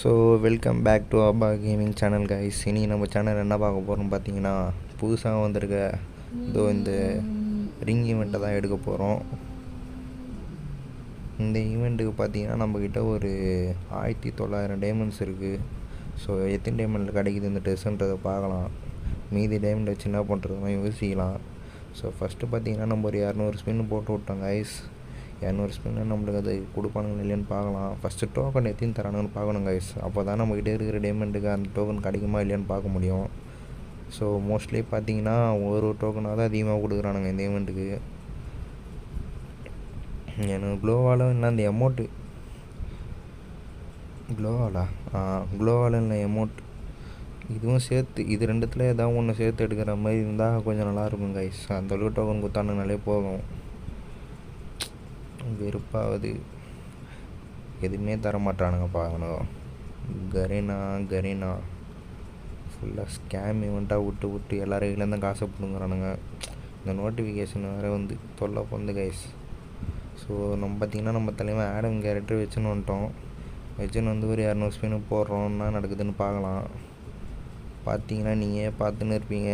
So welcome back to அப்பா gaming channel guys. இனி நம்ம சேனல் என்ன பார்க்க போகிறோம் பார்த்தீங்கன்னா, புதுசாக வந்திருக்க இந்த ரிங் ஈவெண்ட்டை தான் எடுக்க போகிறோம். இந்த ஈவெண்ட்டுக்கு பார்த்தீங்கன்னா நம்மக்கிட்ட ஒரு 1900 டைமண்ட்ஸ் இருக்குது. ஸோ எத்தனை டைமண்டில் கிடைக்குது இந்த ட்ரெஸ்ஸுன்றதை பார்க்கலாம். மீதி டைமண்ட் வச்சு என்ன பண்ணுறதுலாம் யோசிக்கலாம். ஸோ ஃபஸ்ட்டு பார்த்தீங்கன்னா நம்ம ஒரு 200 ஸ்பின்னு போட்டு விட்டோம் கைஸ். 200 ஸ்பின்னு நம்மளுக்கு அது கொடுப்பானுங்க இல்லைன்னு பார்க்கலாம். ஃபஸ்ட்டு டோக்கன் எத்தனை தரானுன்னு பார்க்கணும் கைஸ். அப்போ தான் நம்மக்கிட்ட இருக்கிற டைமண்டுக்கு அந்த டோக்கன் கிடைக்குமா இல்லையான்னு பார்க்க முடியும். ஸோ மோஸ்ட்லி பார்த்தீங்கன்னா ஒரு டோக்கனாக தான் அதிகமாக கொடுக்குறானுங்க இந்த ஈவெண்ட்டுக்கு. எனக்கு க்ளோவால் இல்லை அந்த எமௌண்ட்டு க்ளோவால் இல்லை எமௌண்ட் இதுவும் சேர்த்து இது ரெண்டுத்தில் ஏதாவது ஒன்று சேர்த்து எடுக்கிற மாதிரி இருந்தால் கொஞ்சம் நல்லாயிருக்கும் கைஸ். அந்தளவுக்கு டோக்கன் கொடுத்தானுங்கனாலே போகும். வெறுப்பாவது எதுவுமே தர மாட்டானுங்க பாருங்க. கரீனா ஃபுல்லாக ஸ்கேம் ஈவெண்ட்டாக விட்டு எல்லோரும் கையிலேருந்து காசை பிடுங்குறானுங்க. இந்த நோட்டிஃபிகேஷன் வேறு வந்து தொல்லை பொந்து கைஸ். ஸோ நம்ம பார்த்திங்கன்னா நம்ம தலைவன் ஆடம் கேரக்டர் வச்சுன்னு வந்துட்டோம். வச்சுன்னு வந்து ஒரு 200 ஸ்பின்னு போடுறோம். என்ன நடக்குதுன்னு பார்க்கலாம். பார்த்தீங்கன்னா நீங்கள் பார்த்துன்னு இருப்பீங்க.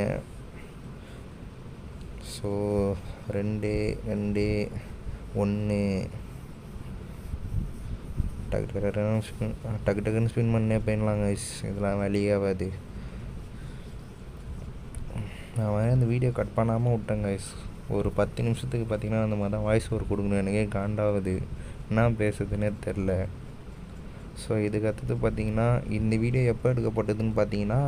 ஸோ 2 1 டக்குன்னு ஸ்பின் பண்ணே போயிடலாம் கைஸ். இதெல்லாம் வேலையாகாது. நான் அந்த வீடியோ கட் பண்ணாமல் விட்டேன் கைஸ். ஒரு 10 நிமிஷத்துக்கு பார்த்தீங்கன்னா அந்த மாதிரி தான் வாய்ஸ் ஓவர் கொடுக்கணும். எனக்கே காண்டாகுது, என்ன பேசுறதுன்னே தெரில. ஸோ இதுக்கு அடுத்தது பார்த்தீங்கன்னா இந்த வீடியோ எப்போ எடுக்கப்பட்டதுன்னு பார்த்தீங்கன்னா,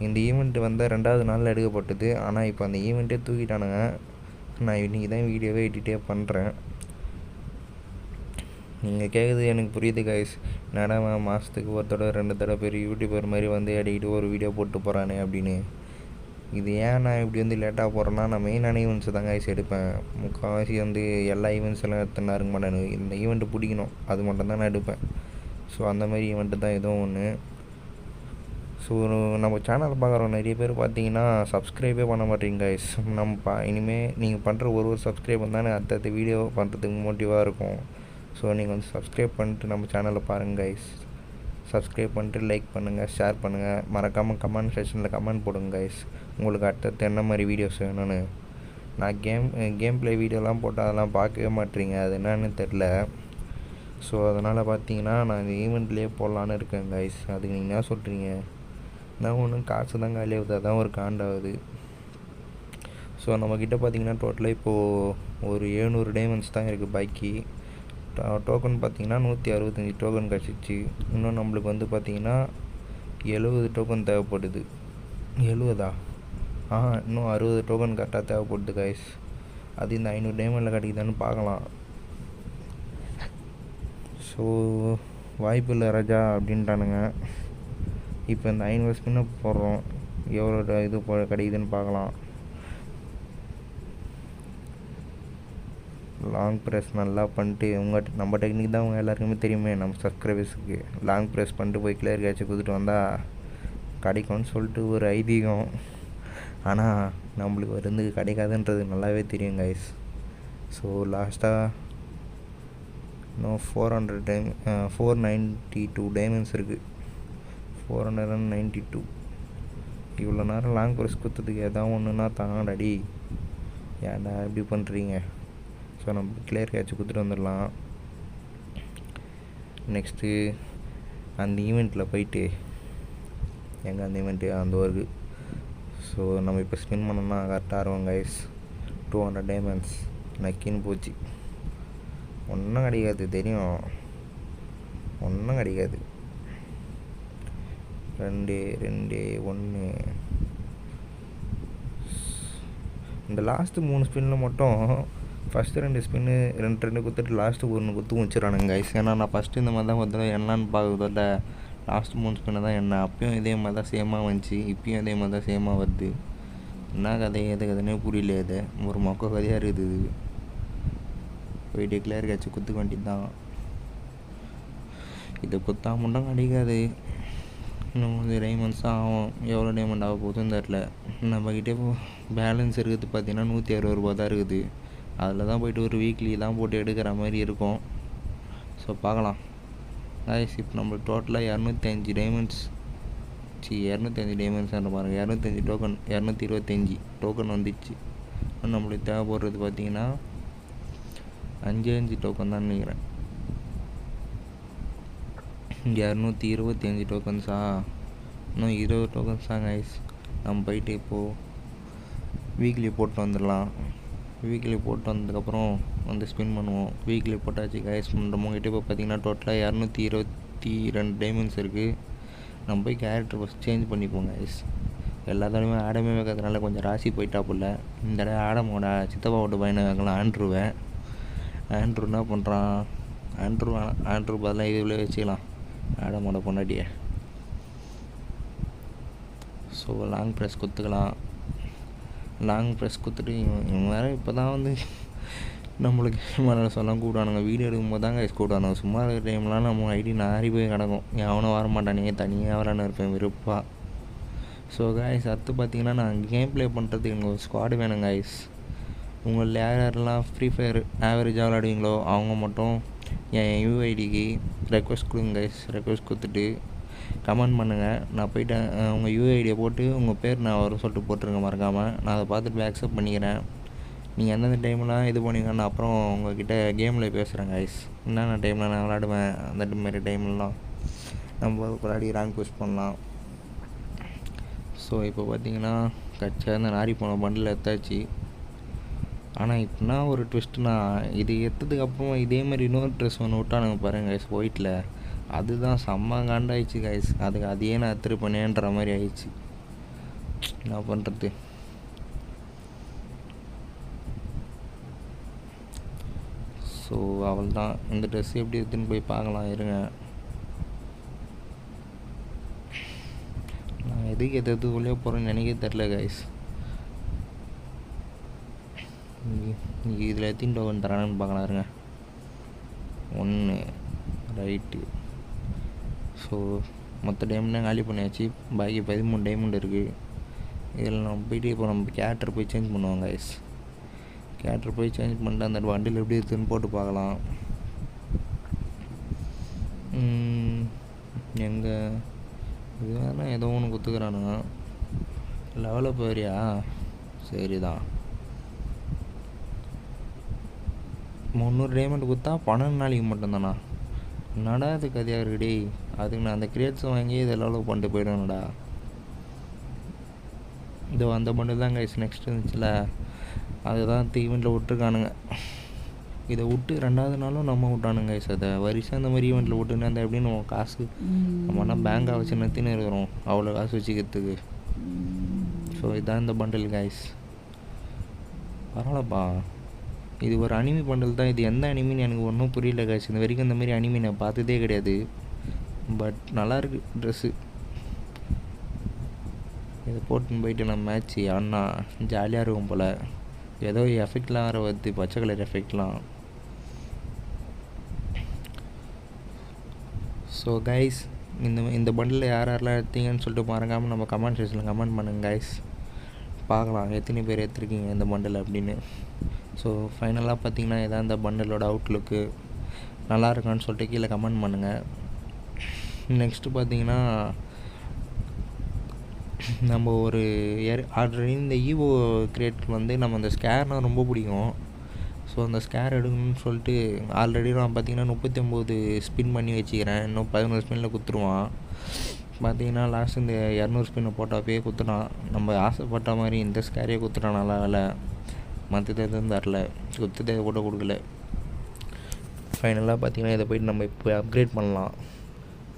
இந்த ஈவெண்ட்டு வந்து 2வது நாளில் எடுக்கப்பட்டது. ஆனால் இப்போ அந்த ஈவெண்ட்டே தூக்கிட்டானுங்க. நான் இன்றைக்கி தான் வீடியோவே எடிட்டே பண்ணுறேன். நீங்கள் கேட்குறது எனக்கு புரியுது கைஸ். என்னடா மாதத்துக்கு ஒரு தடவை 2 தடவை பெரிய யூடியூபர் மாதிரி வந்து அடிக்கிட்டு ஒரு வீடியோ போட்டு போகிறானே அப்படின்னு. இது ஏன் நான் இப்படி வந்து லேட்டாக போகிறேன்னா, நான் மெயினான ஈவெண்ட்ஸை தான் கைஸ் எடுப்பேன். முக்கால்வாசி வந்து எல்லா ஈவெண்ட்ஸ் எல்லாம் எடுத்துன்னு இருக்க மாட்டேன். இந்த ஈவெண்ட்டு பிடிக்கணும் அது மட்டும் தான் நான் எடுப்பேன். ஸோ அந்த மாதிரி ஈவெண்ட்டு தான் ஏதோ ஒன்று. ஸோ நம்ம சேனல் பார்க்குறோம் நிறைய பேர் பார்த்தீங்கன்னா சப்ஸ்கிரைபே பண்ண மாட்டேங்க கைஸ். இனிமேல் நீங்கள் பண்ணுற ஒரு சப்ஸ்கிரைப் தானே அடுத்தடுத்த வீடியோ பண்ணுறதுக்கு மோட்டிவாக இருக்கும். ஸோ நீங்கள் வந்து சப்ஸ்கிரைப் பண்ணிட்டு நம்ம சேனலில் பாருங்கள் கைஸ். சப்ஸ்கிரைப் பண்ணிட்டு லைக் பண்ணுங்கள், ஷேர் பண்ணுங்கள். மறக்காமல் கமெண்ட் செக்ஷனில் கமெண்ட் போடுங்க கைஸ். உங்களுக்கு அடுத்தடுத்து என்ன மாதிரி வீடியோஸ் வேணும்னு. நான் கேம் ப்ளே வீடியோலாம் போட்டால் அதெல்லாம் பார்க்கவே மாட்டேறீங்க. அது என்னன்னு தெரில. ஸோ அதனால் பார்த்தீங்கன்னா நான் இந்த ஈவெண்ட்லேயே போடலான்னு இருக்கேன் கைஸ். அதுக்கு நீங்கள் என்ன சொல்கிறீங்க? நான் ஒன்றும் காசு தான் காலியாகுது, அதான் ஒரு காண்டாகுது. ஸோ நம்மக்கிட்ட பார்த்தீங்கன்னா டோட்டலாக இப்போது ஒரு 700 டைமண்ட்ஸ் தான் இருக்குது பாக்கி. டோக்கன் பார்த்திங்கன்னா 165 டோக்கன் கிடச்சிச்சு. இன்னும் நம்மளுக்கு வந்து பார்த்திங்கன்னா 70 டோக்கன் தேவைப்படுது. 70 இன்னும் 60 டோக்கன் கரெக்டாக தேவைப்படுது கைஸ். அது இந்த 500 டைமண்டில் கிடைக்குதான்னு பார்க்கலாம். ஸோ வாய்ப்பு இல்லை ராஜா அப்படின்ட்டானுங்க. இப்போ இந்த 500 ஸ்பின்னை போடுறோம். எவ்வளோ இது கிடைக்குதுன்னு பார்க்கலாம். லாங் ப்ரெஸ் நல்லா பண்ணிட்டு நம்ம டெக்னிக் தான் அவங்க எல்லாருக்குமே தெரியுமே. நம்ம சப்ஸ்கிரைபர்ஸுக்கு லாங் ப்ரெஸ் பண்ணிட்டு போய் கிளியர் கேட்சை கொடுத்துட்டு வந்தால் கிடைக்கும்னு சொல்லிட்டு ஒரு ஐதீகம். ஆனால் நம்மளுக்கு வந்து கிடைக்காதுன்றது நல்லாவே தெரியும் கைஸ். ஸோ லாஸ்ட்டாக இன்னும் 492 டைமண்ட்ஸ் இருக்குது. 492. இவ்வளோ நேரம் லாங் ப்ரெஸ் கொடுத்ததுக்கு எதாவது ஒன்றுனா தாங்கடாடி, ஏன்டா இப்படி பண்ணுறீங்க? ஸோ நம்ம கிளியர் கேட்ச் கொடுத்துட்டு வந்துடலாம். நெக்ஸ்ட்டு அந்த ஈவெண்ட்டில் போயிட்டு எங்கே அந்த ஈவெண்ட்டு அந்த ஒர்க்கு. ஸோ நம்ம இப்போ ஸ்பின் பண்ணோம்னா கரெக்டாக இருக்கும் கைஸ். 200 டைமண்ட்ஸ் நக்கின்னு போச்சு. ஒன்றும் கிடைக்காது தெரியும், ஒன்றும் கிடைக்காது. 2 1. இந்த லாஸ்ட்டு 3 ஸ்பின்னில் மட்டும் ஃபஸ்ட்டு 2 ஸ்பின்னு 2 குத்துட்டு லாஸ்ட்டு 1 குத்து வச்சுறானுங்க கைஸ். ஏன்னா நான் ஃபஸ்ட்டு இந்த மாதிரி தான் வந்து என்னன்னு பார்க்குறதில்ல. லாஸ்ட்டு 3 ஸ்பின்னு தான் என்ன. அப்பயும் இதே மாதிரி தான் சேமாக வந்துச்சு, இப்பயும் இதே மாதிரி தான் சேமாக வருது. என்ன கதை எது கதைனே புரியல. இது ஒரு மொக்க கதையாக இருக்குது. இது போயிட்டு கிளியர் கேட்சு குத்துக்க வேண்டியது தான். இது குத்தா மட்டும் கிடைக்காது. இன்னும் கொஞ்சம் டைமண்ட்ஸ் தான் ஆகும். எவ்வளோ டைமண்ட் ஆக போகுதுன்னு தெரில. நம்மக்கிட்டே பேலன்ஸ் இருக்குது பார்த்தீங்கன்னா 160 ரூபா தான் இருக்குது. அதில் தான் போய்ட்டு ஒரு வீக்லி தான் போட்டு எடுக்கிற மாதிரி இருக்கும். ஸோ பார்க்கலாம். கைஸ் இப்போ நம்மளுக்கு டோட்டலாக 205 டைமண்ட்ஸ் 205 டைமண்ட்ஸ் பாருங்கள், 205 டோக்கன் 225 டோக்கன் வந்துச்சு. நம்மளுக்கு தேவைப்படுறது பார்த்தீங்கன்னா 5 டோக்கன் தான் நினைக்கிறேன். 225 டோக்கன்ஸா, இன்னும் 20 டோக்கன்ஸ் தான் கைஸ். நம்ம போயிட்டு இப்போது வீக்லி போட்டு வந்துடலாம். வீக்லி போட்டு வந்ததுக்கப்புறம் வந்து ஸ்பின் பண்ணுவோம். வீக்லி போட்டாச்சு கைஸ். நம்மகிட்ட இப்போ பார்த்தீங்கன்னா டோட்டலாக 222 டைமண்ட்ஸ் இருக்குது. நம்ம போய் கேரக்டர் ஃபஸ்ட் சேஞ்ச் பண்ணிப்போம் கைஸ். எல்லா தடவையும் ஆடமே வைக்கிறதுனால கொஞ்சம் ராசி போயிட்டாப்புல. இந்த தடவை ஆடமோட சித்தப்பாவோட பையனை வைக்கலாம் ஆண்ட்ரூவை. ஆண்ட்ரூ என்ன பண்ணுறான், ஆண்ட்ரூ பதிலாக இதுக்குள்ளே வச்சுக்கலாம் ஆடமோட பொண்டாட்டியை. ஸோ லாங் ப்ரெஸ் குத்துக்கலாம். லாங் ப்ரெஸ் குத்துட்டு இவங்க வேறு இப்போ தான் வந்து நம்மளுக்கு மன சொல்லலாம் கூப்பிடானுங்க. வீடியோ எடுக்கும்போது தான் கைஸ் கூப்பிடானுங்க. சும்மா இருக்கிற டைம்லாம் நம்ம ஐடி நாரி போய் கிடக்கும். எவனும் வரமாட்டானே, தனியாக வரலான்னு இருப்பேன் விருப்பா. ஸோ கைஸ் அடுத்து பார்த்தீங்கன்னா நான் கேம் ப்ளே பண்ணுறதுக்கு எனக்கு ஒரு ஸ்குவாடு வேணும் கைஸ். உங்களில் யார் யாரெல்லாம் ஃப்ரீ ஃபயர் ஆவரேஜாக விளையாடுவீங்களோ அவங்க மட்டும் என் யூஐடிக்கு ரெக்வஸ்ட் கொடுங்க கைஸ். ரெக்வஸ்ட் கொடுத்துட்டு கமெண்ட் பண்ணுங்கள். நான் போய்ட்டு உங்கள் யூஐடியை போட்டு உங்கள் பேர் நான் வரும் சொல்லிட்டு போட்டுருங்க மறக்காமல். நான் அதை பார்த்துட்டு அக்செப்ட் பண்ணிக்கிறேன். நீங்கள் எந்தெந்த டைம்லாம் இது பண்ணிங்கன்னா அப்புறம் உங்கள்கிட்ட கேமில் பேசுகிறேன் கைஸ். என்னென்ன டைமில் நான் விளாடுவேன் அந்த மாரி டைம்லாம் நம்ம விளையாடி ரேங்க் புஷ் பண்ணலாம். ஸோ இப்போ பார்த்தீங்கன்னா கட்சியாக இந்த நாரி போன பண்டில் எடுத்தாச்சு. ஆனால் இப்போனா ஒரு ட்விஸ்ட்னா, இது எடுத்ததுக்கப்புறம் இதே மாதிரி இன்னொரு ட்ரெஸ் ஒன்று விட்டானுங்க பாருங்கள் கைஸ் ஒயிட்டில். அதுதான் செம்ம காண்டாயிடுச்சு கைஸ். அதுக்கு அதையே நான் எடுத்துருப்பேனேன்ற மாதிரி ஆயிடுச்சு. என்ன பண்ணுறது. ஸோ அவள் தான் இந்த ட்ரெஸ் எப்படி எடுத்துன்னு போய் பார்க்கலாம் இருங்க. நான் எதுக்கு எதுக்குள்ளே போகிறேன்னு எனக்கே தெரில கைஸ். இதில் எத்தனை டோக்கன் தரானுன்னு பார்க்கலாம் இருங்க. 1 ரைட்டு. ஸோ மொத்த டைமண்ட் காலி பண்ணியாச்சு. பாக்கி 13 டைமண்ட் இருக்குது. இதில் நம்ம போய்ட்டு இப்போ நம்ம கேரக்டர் போய் சேஞ்ச் பண்ணுவோம் கைஸ். கேரக்டர் போய் சேஞ்ச் பண்ணிட்டு அந்த வண்டியில் எப்படி இருக்குதுன்னு போட்டு பார்க்கலாம். எங்கே இது வேணால் ஏதோ ஒன்று குத்துக்கிறானுங்க. லெவலில் போறியா? சரி தான். 300 டைமண்ட் கொடுத்தா 12 நாளைக்கு மட்டும்தானா? என்னடா அது கதையாக இருக்குடி. அதுக்கு நான் அந்த கிரியேட்ஸை வாங்கி இதை லெவலப் பண்ணிட்டு போயிடுவேன்டா. இதோ அந்த பண்டில் தான் கைஸ் நெக்ஸ்ட் இருந்துச்சுல, அதுதான் ஈவெண்ட்டில் விட்டுருக்கானுங்க. இதை விட்டு 2வது நாளும் நம்ம விட்டானுங்க கைஸ். அதை வரிசை அந்த மாதிரி ஈவெண்ட்டில் விட்டுன்னு அந்த எப்படின்னு காசு நம்மனா பேங்காக வச்சு நிறுத்தின்னு இருக்கிறோம் அவ்வளோ காசு வச்சுக்கிறதுக்கு. ஸோ இதுதான் இந்த பண்டில் கைஸ். பரவாயில்லப்பா, இது ஒரு அனிமி பண்டில் தான். இது எந்த அனிமின்னு எனக்கு ஒன்றும் புரியல கைஸ். இந்த வரைக்கும் இந்த மாதிரி அனிமி நான் பார்த்ததே கிடையாது. பட் நல்லாயிருக்கு ட்ரெஸ்ஸு. இதை போட்டுன்னு போயிட்டு நம்ம மேட்ச்சு அண்ணா ஜாலியாக இருக்கும் போல். ஏதோ எஃபெக்ட்லாம் வர வருது, பச்சை கலர் எஃபெக்ட்லாம். ஸோ கைஸ் இந்த பண்டில் யார் யாரெல்லாம் எடுத்தீங்கன்னு சொல்லிட்டு மறக்காமல் நம்ம கமெண்ட் செக்ஷனில் கமெண்ட் பண்ணுங்க கைஸ். பார்க்கலாம் எத்தனை பேர் எடுத்துருக்கீங்க இந்த பண்டில் அப்படின்னு. ஸோ ஃபைனலாக பார்த்தீங்கன்னா இதான் இந்த பண்டலோட அவுட்லுக்கு. நல்லா இருக்கான்னு சொல்லிட்டு கீழே கமெண்ட் பண்ணுங்கள். நெக்ஸ்ட்டு பார்த்தீங்கன்னா நம்ம ஒரு ஆல்ரெடி இந்த ஈவோ கிரியேட் வந்து நம்ம அந்த ஸ்கேர்னால் ரொம்ப பிடிக்கும். ஸோ அந்த ஸ்கேர் எடுக்கணும்னு சொல்லிட்டு ஆல்ரெடி நான் பார்த்தீங்கன்னா 39 ஸ்பின் பண்ணி வச்சுக்கிறேன். இன்னும் 11 ஸ்பின்னில் குத்துருவான். பார்த்தீங்கன்னா லாஸ்ட் இந்த 200 ஸ்பின்னை போட்டாப்பே குத்துனான். நம்ம ஆசைப்பட்ட மாதிரி இந்த ஸ்கேரே குத்துட்டான். நல்லா வேலை. மற்றது எதுவும் தரல, குத்துதை கூட கொடுக்கல. ஃபைனலாக பார்த்தீங்கன்னா இதை போய்ட்டு நம்ம இப்போ அப்கிரேட் பண்ணலாம்.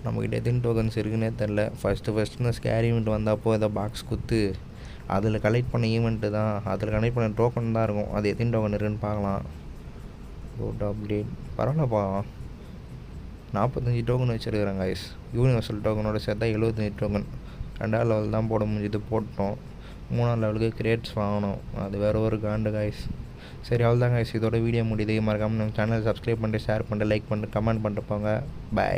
நம்மக்கிட்ட எத்தனை டோக்கன்ஸ் இருக்குன்னே தெரில. ஃபஸ்ட்டு இந்த ஸ்கேர் ஈவெண்ட் வந்தப்போ ஏதோ பாக்ஸ் குத்து அதில் கலெக்ட் பண்ண ஈவெண்ட்டு தான், அதில் கலெக்ட் பண்ண டோக்கன் தான் இருக்கும். அது எத்தனை டோக்கன் இருக்குன்னு பார்க்கலாம். போட்டு அப்டேட் பரவாயில்லப்பா, 45 டோக்கன் வச்சுருக்குறேன் கைஸ். யூனிவர்சல் டோக்கனோட சேர்த்தா 75 டோக்கன். 2வது லெவல் தான் போட முடிஞ்சது, போட்டோம். 3வது லெவலுக்கு கிரேட்ஸ் வாங்கணும், அது வேறு ஒரு காண்டு கைஸ். சரி அவ்வளோதான் கைஸ், இதோட வீடியோ முடியுது. மறக்காமல் நம்ம சேனல் சப்ஸ்கிரைப் பண்ணிட்டு ஷேர் பண்ணிட்டு லைக் பண்ணிட்டு கமெண்ட் பண்ணிட்டு போங்க. பாய்.